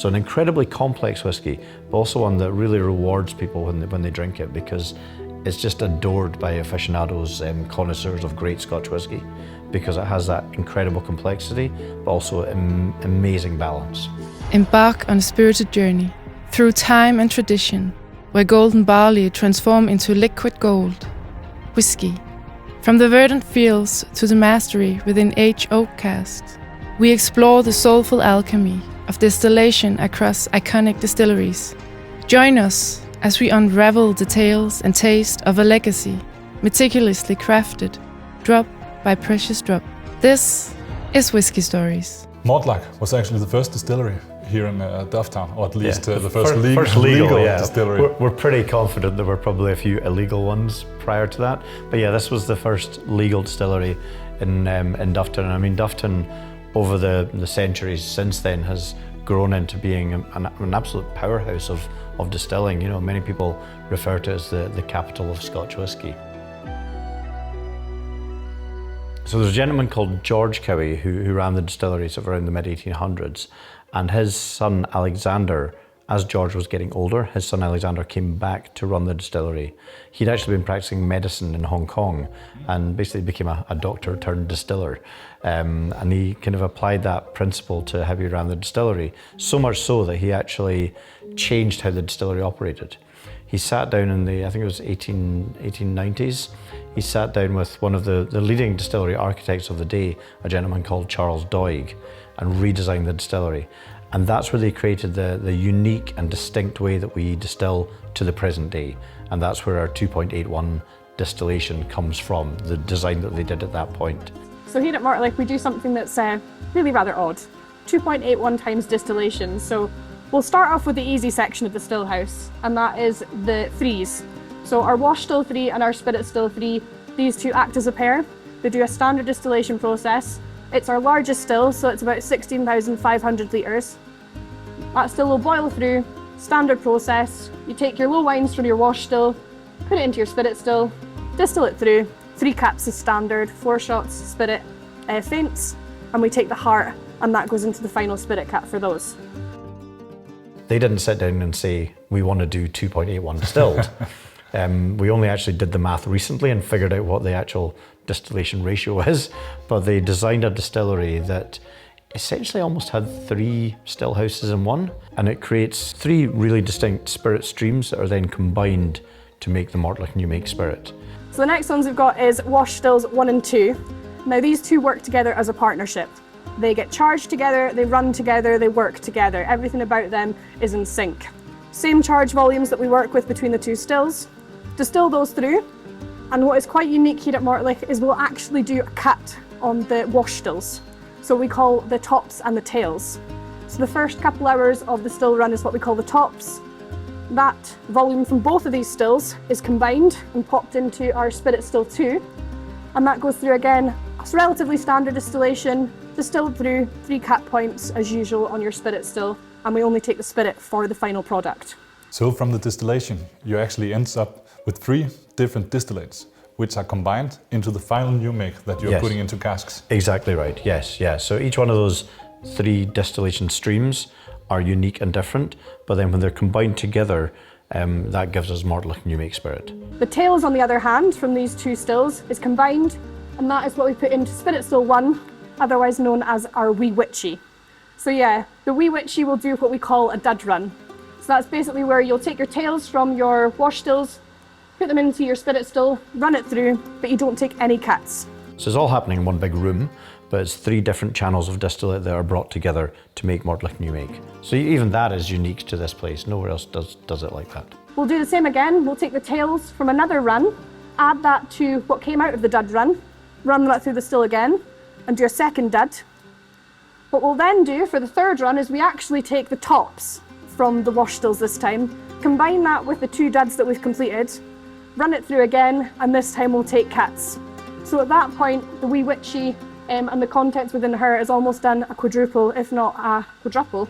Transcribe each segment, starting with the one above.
So an incredibly complex whiskey, but also one that really rewards people when they drink it, because it's just adored by aficionados and connoisseurs of great Scotch whiskey, because it has that incredible complexity, but also amazing balance. Embark on a spirited journey through time and tradition, where golden barley transform into liquid gold. Whiskey. From the verdant fields to the mastery within aged oak casks, we explore the soulful alchemy of distillation across iconic distilleries. Join us as we unravel the tales and taste of a legacy, meticulously crafted, drop by precious drop. This is Whiskey Stories. Mortlach was actually the first distillery here in Dufftown, or at least the first legal distillery. We're pretty confident there were probably a few illegal ones prior to that, but yeah, this was the first legal distillery in Dufftown. I mean, Dufftown over the centuries since then has grown into being an absolute powerhouse of distilling. You know, many people refer to it as the capital of Scotch whisky. So there's a gentleman called George Cowie who ran the distillery sort of around the mid-1800s, and his son Alexander, as George was getting older, his son Alexander came back to run the distillery. He'd actually been practicing medicine in Hong Kong and basically became a doctor turned distiller. And he kind of applied that principle to how he ran the distillery, so much so that he actually changed how the distillery operated. He sat down in I think it was 1890s, he sat down with one of the leading distillery architects of the day, a gentleman called Charles Doig, and redesigned the distillery. And that's where they created the unique and distinct way that we distill to the present day. And that's where our 2.81 distillation comes from, the design that they did at that point. So here at Mortlach we do something that's really rather odd. 2.81 times distillation. So we'll start off with the easy section of the still house, and that is the threes. So our wash still 3 and our spirit still 3, these two act as a pair. They do a standard distillation process. It's our largest still, so it's about 16,500 litres. That still will boil through, standard process. You take your low wines from your wash still, put it into your spirit still, distill it through. 3 caps is standard, 4 shots spirit faints, and we take the heart, and that goes into the final spirit cap for those. They didn't sit down and say, we want to do 2.81 distilled. We only actually did the math recently and figured out what the actual distillation ratio is, but they designed a distillery that essentially almost had 3 still houses in one, and it creates 3 really distinct spirit streams that are then combined to make the Mortlach New Make spirit. So the next ones we've got is wash stills 1 and 2. Now these two work together as a partnership. They get charged together, they run together, they work together. Everything about them is in sync. Same charge volumes that we work with between the 2 stills. Distill those through, and what is quite unique here at Mortlach is we'll actually do a cut on the wash stills. So we call the tops and the tails. So the first couple hours of the still run is what we call the tops. That volume from both of these stills is combined and popped into our spirit still 2, and that goes through again. It's relatively standard distillation, distilled through 3 cut points as usual on your spirit still, and we only take the spirit for the final product. So from the distillation, you actually end up with 3 different distillates, which are combined into the final new make that you're putting into casks. Exactly right, yes. So each one of those 3 distillation streams are unique and different, but then when they're combined together, that gives us Mortlach New Make spirit. The tails, on the other hand, from these 2 stills is combined, and that is what we put into spirit still 1, otherwise known as our wee witchy. So yeah, the wee witchy will do what we call a dud run. So that's basically where you'll take your tails from your wash stills, put them into your spirit still, run it through, but you don't take any cuts. So it's all happening in one big room, but it's 3 different channels of distillate that are brought together to make Mortlach New Make. So even that is unique to this place. Nowhere else does it like that. We'll do the same again. We'll take the tails from another run, add that to what came out of the dud run that through the still again, and do a second dud. What we'll then do for the 3rd run is we actually take the tops from the wash stills this time, combine that with the 2 duds that we've completed, run it through again, and this time we'll take cuts. So at that point, the wee witchy and the contents within her has almost done a quadruple, if not a quadruple,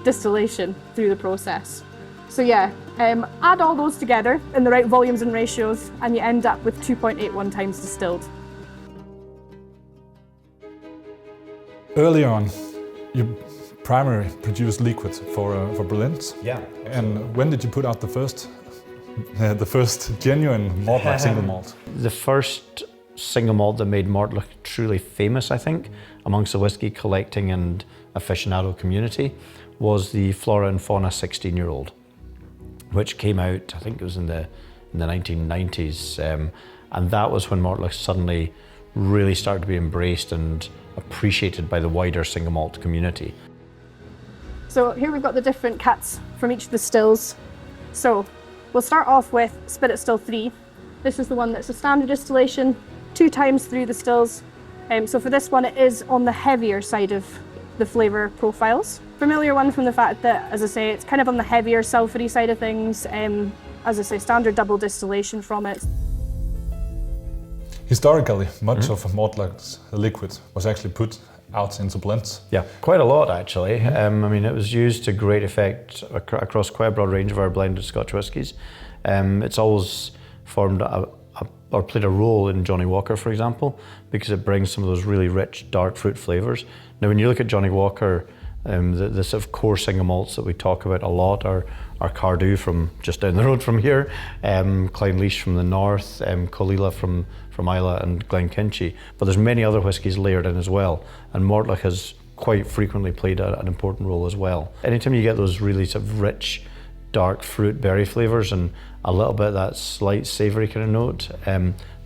distillation through the process. So yeah, add all those together in the right volumes and ratios, and you end up with 2.81 times distilled. Early on, you primary produced liquid for Berlin's. Yeah. And when did you put out the first genuine Mortlach single malt? The first single malt that made Mortlach truly famous, I think, amongst the whiskey collecting and aficionado community was the Flora and Fauna 16-year-old, which came out, I think it was in the 1990s, and that was when Mortlach suddenly really started to be embraced and appreciated by the wider single malt community. So here we've got the different cats from each of the stills. So we'll start off with Spirit Still 3. This is the one that's a standard distillation, 2 times through the stills. So for this one, it is on the heavier side of the flavour profiles. Familiar one from the fact that, as I say, it's kind of on the heavier sulphury side of things. As I say, standard double distillation from it. Historically, much of Mortlach's liquid was actually put out into blends. Yeah, quite a lot actually. I mean, it was used to great effect across quite a broad range of our blended Scotch whiskies. It's always formed or played a role in Johnnie Walker, for example, because it brings some of those really rich, dark fruit flavours. Now, when you look at Johnnie Walker, the sort of core single malts that we talk about a lot are Cardew from just down the road from here, Clynelish from the north, Colilla from Islay, and Glenkinchie. But there's many other whiskies layered in as well, and Mortlach has quite frequently played an important role as well. Anytime you get those really sort of rich, dark fruit berry flavours and a little bit of that slight savoury kind of note,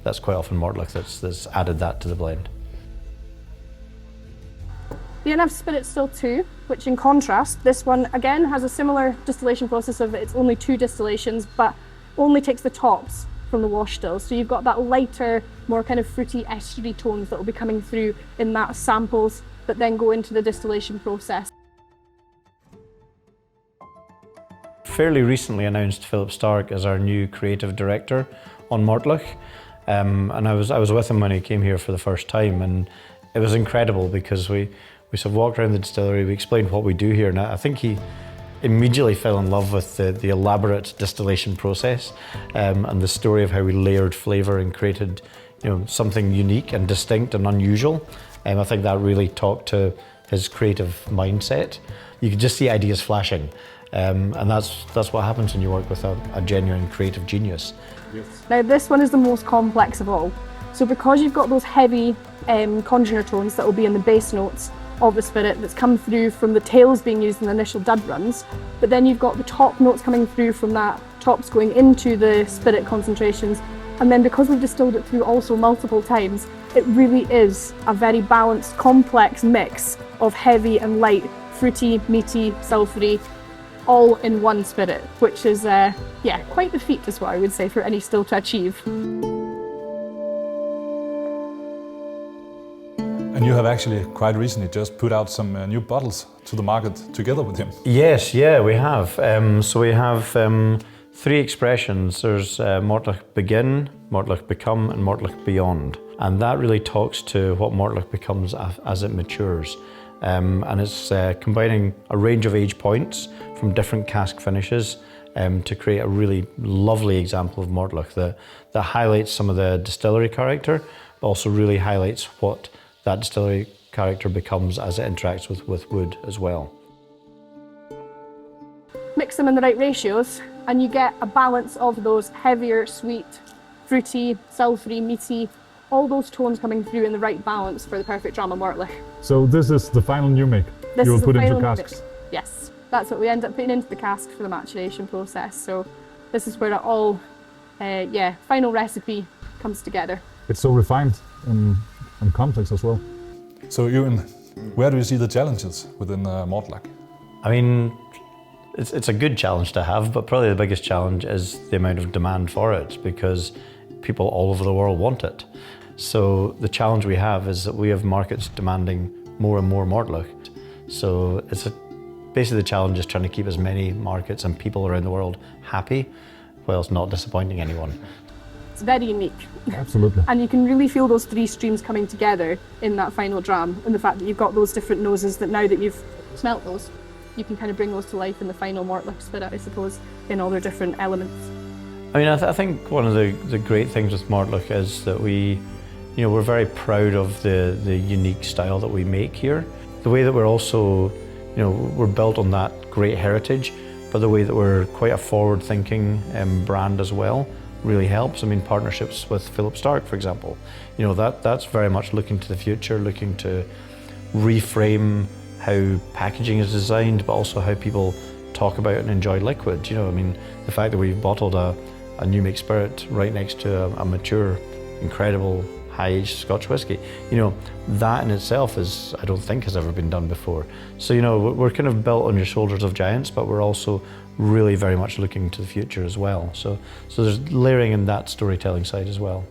that's quite often Mortlach that's added that to the blend. You then have Spirit Still 2, which in contrast, this one again has a similar distillation process of it's only 2 distillations, but only takes the tops from the wash stills. So you've got that lighter, more kind of fruity estery tones that will be coming through in that samples that then go into the distillation process. Fairly recently announced Philippe Starck as our new creative director on Mortlach, and I was with him when he came here for the first time, and it was incredible because we sort of walked around the distillery, we explained what we do here, and I think he immediately fell in love with the elaborate distillation process, and the story of how we layered flavour and created, something unique and distinct and unusual. I think that really talked to his creative mindset. You could just see ideas flashing, and that's what happens when you work with a genuine creative genius. Yes. Now this one is the most complex of all. So because you've got those heavy congener tones that will be in the base notes of the spirit that's come through from the tails being used in the initial dud runs, but then you've got the top notes coming through from that, tops going into the spirit concentrations, and then because we've distilled it through also multiple times, it really is a very balanced, complex mix of heavy and light, fruity, meaty, sulphury, all in one spirit, which is quite the feat is what I would say for any still to achieve. And you have actually quite recently just put out some new bottles to the market together with him. Yes, yeah, we have. So we have 3 expressions. There's Mortlach Begin, Mortlach Become, and Mortlach Beyond. And that really talks to what Mortlach becomes as it matures. And it's combining a range of age points from different cask finishes to create a really lovely example of Mortlach that highlights some of the distillery character, but also really highlights what that distillery character becomes as it interacts with wood as well. Mix them in the right ratios and you get a balance of those heavier, sweet, fruity, sulphury, meaty, all those tones coming through in the right balance for the perfect Drama Mortlach. So this is the final new make you will put into casks? Yes, that's what we end up putting into the cask for the maturation process. So this is where it all, final recipe comes together. It's so refined and complex as well. So Ewan, where do you see the challenges within Mortlach? I mean, it's a good challenge to have, but probably the biggest challenge is the amount of demand for it, because people all over the world want it. So the challenge we have is that we have markets demanding more and more Mortlach. So basically the challenge is trying to keep as many markets and people around the world happy, whilst not disappointing anyone. It's very unique. Absolutely. And you can really feel those 3 streams coming together in that final dram, and the fact that you've got those different noses that now that you've smelt those, you can kind of bring those to life in the final Mortlach spirit, I suppose, in all their different elements. I mean, I think one of the great things with Mortlach is that we're very proud of the unique style that we make here. The way that we're also you know, we're built on that great heritage, but the way that we're quite a forward-thinking brand as well really helps. I mean, partnerships with Philippe Starck, for example, you know, that's very much looking to the future, looking to reframe how packaging is designed, but also how people talk about and enjoy liquid. You know, I mean, the fact that we've bottled a new make spirit right next to a mature, incredible, high-aged Scotch whisky, you know, that in itself is, I don't think, has ever been done before. So, you know, we're kind of built on your shoulders of giants, but we're also really very much looking to the future as well. So there's layering in that storytelling side as well.